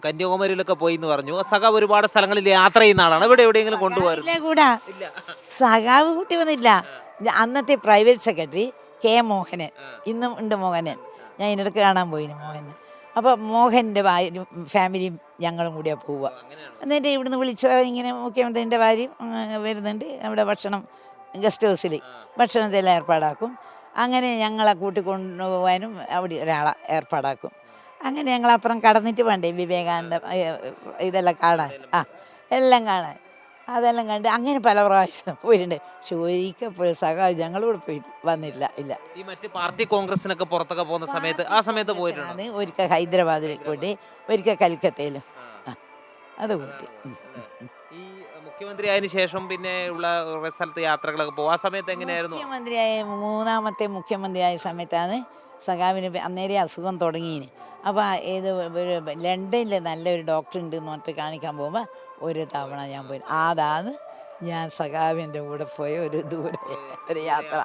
കന്യാകുമാരിയിലൊക്കെ പോയി എന്ന് പറഞ്ഞു. സഖാവ് ഒരുപാട് സ്ഥലങ്ങളിൽ യാത്ര ചെയ്യുന്ന ആളാണ്. ഇവിടെ എവിടെയെങ്കിലും കൊണ്ടുപോകാറുണ്ട്? ഇല്ല കൂടാ സഖാവ് കുട്ടി വന്നില്ല. അന്നത്തെ പ്രൈവറ്റ് സെക്രട്ടറി കെ മോഹനൻ, ഇന്നും ഉണ്ട് മോഹനൻ. ഞാൻ ഇതിനിടയ്ക്ക് കാണാൻ പോയിന് മോഹനെ. അപ്പോൾ മോഹൻ്റെ ഭാര്യയും ഫാമിലിയും ഞങ്ങളും കൂടിയാണ് പോവുക. എന്നിട്ട് ഇവിടുന്ന് വിളിച്ച ഇങ്ങനെ മുഖ്യമന്ത്രിൻ്റെ ഭാര്യയും വരുന്നുണ്ട്. അവിടെ ഭക്ഷണം ഗസ്റ്റ് ഹൗസിൽ ഭക്ഷണത്തെല്ലാം ഏർപ്പാടാക്കും. അങ്ങനെ ഞങ്ങളെ കൂട്ടിക്കൊണ്ടുപോകാനും അവിടെ ഒരാളെ ഏർപ്പാടാക്കും. അങ്ങനെ ഞങ്ങളപ്പുറം കടന്നിട്ട് വേണ്ടേ വിവേകാനന്ദ ഇതെല്ലാം കാണാൻ. എല്ലാം കാണാൻ അതെല്ലാം കണ്ട് അങ്ങനെ പല പ്രാവശ്യം പോയിട്ടുണ്ട്. പക്ഷെ ഒരിക്കൽ സഖാവ് ഞങ്ങളോട് പോയി വന്നില്ല. ഇല്ല. ഈ മറ്റ് പാർട്ടി കോൺഗ്രസിനൊക്കെ പുറത്തൊക്കെ പോകുന്ന സമയത്ത് ആ സമയത്ത് പോയിട്ടുണ്ട്. ഒരിക്കൽ ഹൈദരാബാദിൽ കൂട്ടി, ഒരിക്കൽ കൽക്കത്തയിലും അത് കൂട്ടി. ഈ മുഖ്യമന്ത്രി ആയതിനു ശേഷം പിന്നെ ഉള്ള സ്ഥലത്ത് യാത്രകളൊക്കെ പോകും. ആ സമയത്ത് എങ്ങനെയായിരുന്നു? മൂന്നാമത്തെ മുഖ്യമന്ത്രിയായ സമയത്താണ് സഖാവിന് അന്നേരം അസുഖം തുടങ്ങിയിന്. അപ്പോൾ ഏത് ഒരു ലണ്ടനിൽ നല്ലൊരു ഡോക്ടർ ഉണ്ട് എന്ന് പറഞ്ഞിട്ട് കാണിക്കാൻ പോകുമ്പോൾ ഒരു തവണ ഞാൻ പോയി. അതാണ് ഞാൻ സഖാവിൻ്റെ കൂടെ പോയ ഒരു ദൂരെ ഒരു യാത്ര.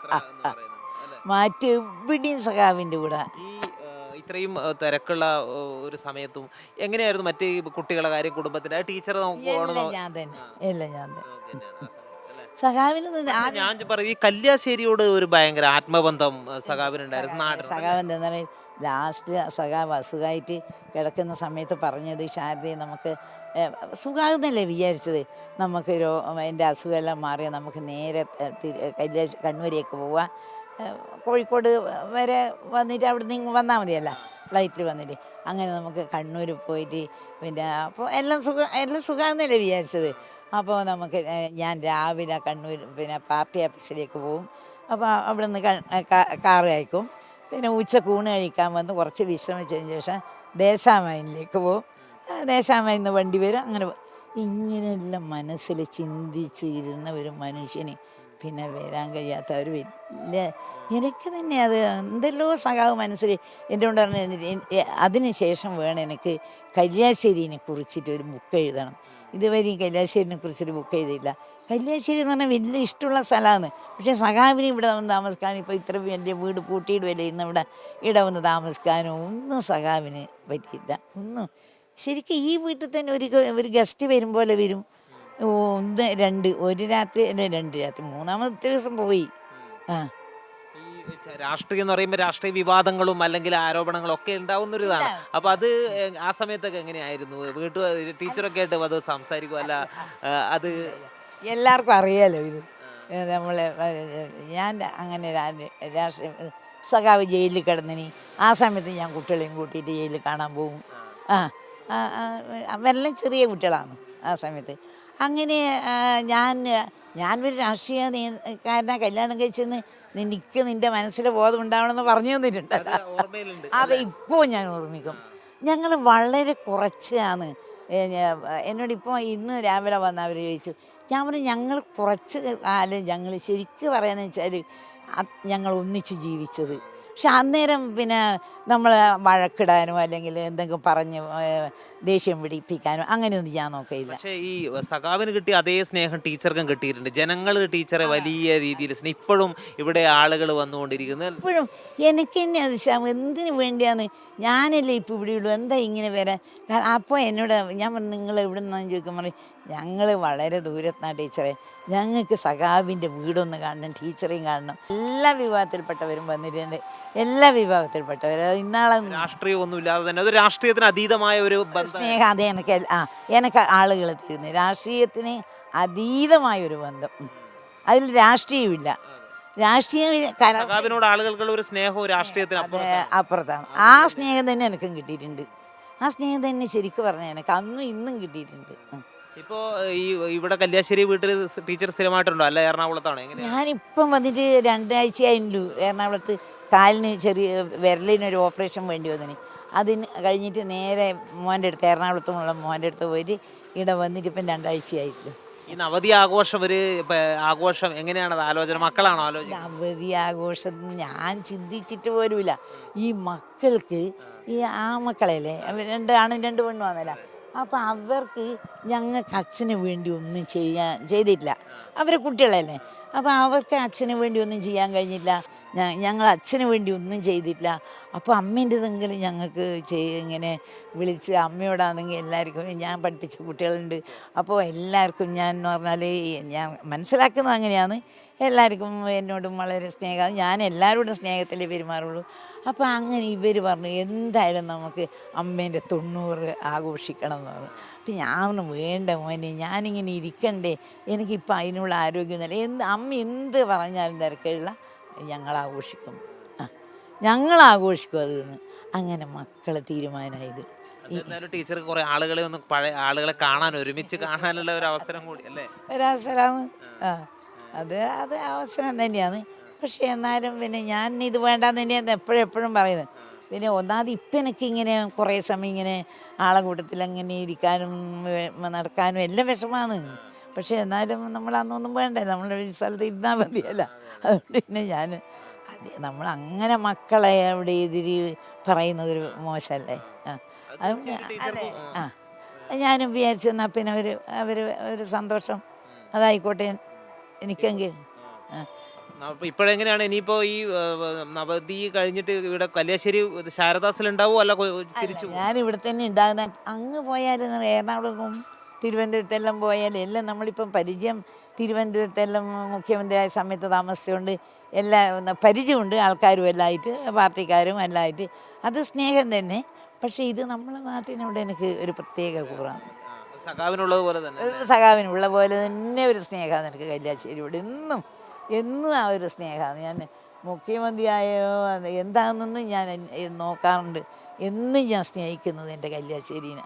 മറ്റെവിടെയും സഖാവിൻ്റെ കൂടെ. ഇത്രയും തിരക്കുള്ള ഒരു സമയത്തും എങ്ങനെയായിരുന്നു മറ്റേ കുട്ടികളുടെ കാര്യം, കുടുംബത്തിന്റെ ടീച്ചർ ഞാൻ തന്നെ സഖാവിന് ഞാൻ പറയും ഈ കല്യാശ്ശേരിയോട് ഒരു ഭയങ്കര ആത്മബന്ധം സഖാവിനുണ്ടായിരുന്നു. സഖാവിൻ്റെ എന്താ പറയുക, ലാസ്റ്റ് സഖാവ് അസുഖമായിട്ട് കിടക്കുന്ന സമയത്ത് പറഞ്ഞത്, ശാരദയെ നമുക്ക് സുഖമാകുന്നല്ലേ വിചാരിച്ചത്, നമുക്ക് എൻ്റെ അസുഖമെല്ലാം മാറിയാൽ നമുക്ക് നേരെ കണ്ണൂരേക്ക് പോവാം, കോഴിക്കോട് വരെ വന്നിട്ട് അവിടെ നിന്ന് വന്നാൽ മതിയല്ല, ഫ്ലൈറ്റിൽ വന്നിട്ട് അങ്ങനെ നമുക്ക് കണ്ണൂർ പോയിട്ട് പിന്നെ അപ്പോൾ എല്ലാം സുഖമാകുന്നല്ലേ വിചാരിച്ചത്. അപ്പോൾ നമുക്ക് ഞാൻ രാവിലെ കണ്ണൂർ പിന്നെ പാർട്ടി ഓഫീസിലേക്ക് പോവും. അപ്പോൾ അവിടെ നിന്ന് കാറ് അയക്കും. പിന്നെ ഉച്ചക്കൂണ് കഴിക്കാൻ വന്ന് കുറച്ച് വിശ്രമിച്ചതിന് ശേഷം ദേശാമൈനിലേക്ക് പോവും. ദേശാമയിൽ നിന്ന് വണ്ടി വരും. അങ്ങനെ ഇങ്ങനെയെല്ലാം മനസ്സിൽ ചിന്തിച്ചിരുന്ന ഒരു മനുഷ്യന് പിന്നെ വരാൻ കഴിയാത്ത ഒരു വലിയ, എനിക്ക് തന്നെ അത് എന്തെല്ലോ സഖാവ് മനസ്സിൽ എൻ്റെ കൊണ്ട് പറഞ്ഞിട്ട് അതിന് ശേഷം വേണം എനിക്ക് കല്യാശ്ശേരിനെ കുറിച്ചിട്ട് ഒരു ബുക്ക് എഴുതണം. ഇതുവരെയും കല്യാശ്ശേരിനെ കുറിച്ചൊരു ബുക്ക് എഴുതിയില്ല. കല്യാശ്ശേരി എന്ന് പറഞ്ഞാൽ വലിയ ഇഷ്ടമുള്ള സ്ഥലമാണ്. പക്ഷേ സഖാവിന് ഇവിടെ വന്ന് താമസിക്കാനും ഇപ്പോൾ ഇത്ര വലിയ വീട് പൂട്ടിയിടുമല്ലേ ഇന്ന് ഇവിടെ വന്ന് താമസിക്കാനും ഒന്നും സഖാവിന് പറ്റിയില്ല. ഒന്നും ശരിക്കും ഈ വീട്ടിൽ തന്നെ ഒരു ഗസ്റ്റ് വരും പോലെ വരും. ഒരു രാത്രി 2 രാത്രി, മൂന്നാമത്തെ ദിവസം പോയി. രാഷ്ട്രീയം എന്ന് പറയുമ്പോൾ രാഷ്ട്രീയ വിവാദങ്ങളും അല്ലെങ്കിൽ ആരോപണങ്ങളും ഒക്കെ ഉണ്ടാവുന്ന ഒരു ഇതാണ്. അപ്പൊ അത് ആ സമയത്തൊക്കെ എങ്ങനെയായിരുന്നു? ടീച്ചറൊക്കെ ആയിട്ട് അത് സംസാരിക്കുമല്ല, അത് എല്ലാവർക്കും അറിയാലോ. ഇത് നമ്മളെ ഞാൻ അങ്ങനെ രാഷ്ട്രീയ സഖാവ് ജയിലിൽ കിടന്നിനി. ആ സമയത്ത് ഞാൻ കുട്ടികളെയും കൂട്ടിയിട്ട് ജയിലിൽ കാണാൻ പോകും. അവരെല്ലാം ചെറിയ കുട്ടികളാണ് ആ സമയത്ത്. അങ്ങനെ ഞാനൊരു രാഷ്ട്രീയക്കാരനെ കല്യാണം കഴിച്ചെന്ന് നിന്റെ മനസ്സിൽ ബോധം ഉണ്ടാവണമെന്ന് പറഞ്ഞു തന്നിട്ടുണ്ട്. അത് ഇപ്പോൾ ഞാൻ ഓർമ്മിക്കും. ഞങ്ങൾ വളരെ കുറച്ചാണ്. എന്നോടിപ്പോൾ ഇന്ന് രാവിലെ വന്ന് അവർ ചോദിച്ചു. ഞാൻ പറഞ്ഞു ഞങ്ങൾ കുറച്ച് കാലം ഞങ്ങൾ ശരിക്കും പറയാന്ന് വെച്ചാൽ ഞങ്ങൾ ഒന്നിച്ച് ജീവിച്ചത്. പക്ഷെ അന്നേരം പിന്നെ നമ്മൾ വഴക്കിടാനോ അല്ലെങ്കിൽ എന്തെങ്കിലും പറഞ്ഞ് ദേഷ്യം പിടിപ്പിക്കാനോ അങ്ങനെയൊന്നും ഞാൻ നോക്കിയില്ല. പക്ഷേ ഈ സഖാവിന് കിട്ടിയ അതേ സ്നേഹം ടീച്ചർക്കും കിട്ടിയിട്ടുണ്ട്. ജനങ്ങൾ ടീച്ചറെ വലിയ രീതിയിൽ ഇപ്പോഴും ഇവിടെ ആളുകൾ വന്നുകൊണ്ടിരിക്കുന്നത്. ഇപ്പോഴും എനിക്ക് തന്നെ അത് എന്തിനു വേണ്ടിയാണ് ഞാനല്ലേ ഇപ്പോൾ ഇവിടെ ഉള്ളൂ, എന്താ ഇങ്ങനെ വരാൻ? അപ്പോൾ എന്നോട് ഞാൻ പറഞ്ഞു നിങ്ങൾ എവിടെ നിന്നാന്ന് ചോദിക്കുമ്പോൾ പറയും ഞങ്ങൾ വളരെ ദൂരത്താണ് ടീച്ചറെ, ഞങ്ങൾക്ക് സഖാവിൻ്റെ വീടൊന്ന് കാണണം, ടീച്ചറേയും കാണണം. എല്ലാ വിഭാഗത്തിൽപ്പെട്ടവരും വന്നിട്ടുണ്ട്, എല്ലാ വിഭാഗത്തിൽപ്പെട്ടവരും. ഇന്നാളെ രാഷ്ട്രീയം ഒന്നും ഇല്ലാതെ തന്നെ അത് രാഷ്ട്രീയത്തിന് അതീതമായ ഒരു സ്നേഹം. അത് എനിക്ക് ആളുകൾ തരുന്നു രാഷ്ട്രീയത്തിന് അതീതമായൊരു ബന്ധം. അതിൽ രാഷ്ട്രീയമില്ല. സഖാവിനോട് ആളുകൾക്കുള്ള ഒരു സ്നേഹവും രാഷ്ട്രീയത്തിന് അപ്പുറത്താണ്. ആ സ്നേഹം തന്നെ എനിക്കും കിട്ടിയിട്ടുണ്ട്. ആ സ്നേഹം തന്നെ ശരിക്കും പറഞ്ഞാൽ എനിക്ക് അന്നും ഇന്നും കിട്ടിയിട്ടുണ്ട്. ഇപ്പോൾ ഇവിടെ കല്യാശ്ശേരി വീട്ടിൽ ടീച്ചർ സ്ഥിരമായിട്ടുണ്ടോ അല്ല എറണാകുളത്താണോ? എങ്ങനെ? ഞാനിപ്പം വന്നിട്ട് 2 ആഴ്ചയായിരുന്നു എറണാകുളത്ത്. കാലിന് ചെറിയ വിരലിനൊരു ഓപ്പറേഷൻ വേണ്ടി വന്നിന്. അതിന് കഴിഞ്ഞിട്ട് നേരെ മോൻ്റെ അടുത്ത്, എറണാകുളത്തുമുള്ള മോൻ്റെ അടുത്ത് പോയിട്ട് ഇവിടെ വന്നിട്ട് ഇപ്പം 2 ആഴ്ചയായിരുന്നു. ഈ നവതി ആഘോഷം ആഘോഷം എങ്ങനെയാണ് ആലോചന? മക്കളാണോ ആലോചന? നവതി ആഘോഷം ഞാൻ ചിന്തിച്ചിട്ട് പോലുമില്ല. ഈ മക്കൾക്ക് ഈ മക്കളല്ലേ 2 ആണും 2 പെണ്ണും ആണല്ലോ. അപ്പം അവർക്ക് ഞങ്ങൾക്ക് അച്ഛന് വേണ്ടി ഒന്നും ചെയ്തിട്ടില്ല. അവരെ കുട്ടികളല്ലേ. അപ്പോൾ അവർക്ക് അച്ഛന് വേണ്ടി ഒന്നും ചെയ്യാൻ കഴിഞ്ഞില്ല. ഞങ്ങൾ അച്ഛന് വേണ്ടി ഒന്നും ചെയ്തിട്ടില്ല. അപ്പോൾ അമ്മേൻ്റെതെങ്കിലും ഞങ്ങൾക്ക് ഇങ്ങനെ വിളിച്ച് അമ്മയോടാണെങ്കിൽ എല്ലാവർക്കും ഞാൻ പഠിപ്പിച്ച കുട്ടികളുണ്ട്. അപ്പോൾ എല്ലാവർക്കും ഞാൻ എന്ന് പറഞ്ഞാൽ ഞാൻ മനസ്സിലാക്കുന്നത് അങ്ങനെയാണ്. എല്ലാവർക്കും എന്നോടും വളരെ സ്നേഹം, ഞാൻ എല്ലാവരോടും സ്നേഹത്തിലേ പെരുമാറുള്ളൂ. അപ്പോൾ അങ്ങനെ ഇവർ പറഞ്ഞു എന്തായാലും നമുക്ക് അമ്മേൻ്റെ 90 ആഘോഷിക്കണം എന്ന് പറഞ്ഞു. അപ്പം ഞാൻ പറഞ്ഞു വേണ്ട മോനെ, ഞാനിങ്ങനെ ഇരിക്കണ്ടേ, എനിക്കിപ്പോൾ അതിനുള്ള ആരോഗ്യമൊന്നുമില്ല. അമ്മ എന്ത് പറഞ്ഞാലും തിരക്കുള്ള ഞങ്ങൾ ആഘോഷിക്കും, ഞങ്ങൾ ആഘോഷിക്കും അതെന്ന്. അങ്ങനെ മക്കളെ തീരുമാനമായത്. എന്തായാലും ടീച്ചർക്ക് കുറെ ആളുകളെ ഒന്ന് പഴയ ആളുകളെ കാണാൻ, ഒരുമിച്ച് കാണാനുള്ള ഒരു അവസരം കൂടി അല്ലേ? ഒരവസരമാണ്. അത് അവസരം തന്നെയാണ്. പക്ഷേ എന്നാലും പിന്നെ ഞാൻ ഇത് വേണ്ടാന്ന് തന്നെയാണ് എപ്പോഴും പറയുന്നത്. പിന്നെ ഒന്നാമത് ഇപ്പം എനിക്കിങ്ങനെ കുറേ സമയം ഇങ്ങനെ ആളെ കൂട്ടത്തിൽ അങ്ങനെ ഇരിക്കാനും നടക്കാനും എല്ലാം വിഷമമാണ്. പക്ഷേ എന്നാലും നമ്മൾ അന്നൊന്നും വേണ്ടല്ലോ, നമ്മളൊരു സ്ഥലത്ത് ഇരുന്നാൽ മതിയല്ല. അതുകൊണ്ട് പിന്നെ നമ്മൾ അങ്ങനെ മക്കളെ അവിടെ എതിര് പറയുന്നതൊരു മോശമല്ലേ. അതെ. ഞാനും വിചാരിച്ചു എന്നാൽ പിന്നെ ഒരു സന്തോഷം അതായിക്കോട്ടെ എനിക്കെങ്കിൽ. അപ്പൊ ഇപ്പോഴെങ്ങനെയാണ് ഇനിയിപ്പോ ഈ നവതി കഴിഞ്ഞിട്ട് ഇവിടെ കല്യാശ്ശേരി ശാരദാസിൽ ഉണ്ടാവോ അല്ല തിരിച്ചു? ഞാൻ ഇവിടെ തന്നെ ഉണ്ടാകുന്ന. അങ്ങ് പോയാൽ എറണാകുളത്തും തിരുവനന്തപുരത്തെല്ലാം പോയാൽ എല്ലാം നമ്മളിപ്പം പരിചയം, തിരുവനന്തപുരത്തെല്ലാം മുഖ്യമന്ത്രിയായ സമയത്ത് താമസിച്ചുകൊണ്ട് എല്ലാം പരിചയമുണ്ട്, ആൾക്കാരും എല്ലാം ആയിട്ട്, പാർട്ടിക്കാരും എല്ലാം ആയിട്ട്. അത് സ്നേഹം തന്നെ. പക്ഷേ ഇത് നമ്മളെ നാട്ടിനോട് എനിക്ക് ഒരു പ്രത്യേക കൂറാണ്. സഖാവിനുള്ളത് പോലെ തന്നെ, സഖാവിനുള്ള പോലെ തന്നെ ഒരു സ്നേഹമാണ് എനിക്ക് കല്യാശ്ശേരിയോട്. എന്നും ആ ഒരു സ്നേഹമാണ്. ഞാൻ മുഖ്യമന്ത്രിയായോ എന്താണെന്നൊന്നും ഞാൻ നോക്കാറുണ്ട്. എന്നും ഞാൻ സ്നേഹിക്കുന്നത് എൻ്റെ കല്യാശ്ശേരിനെ.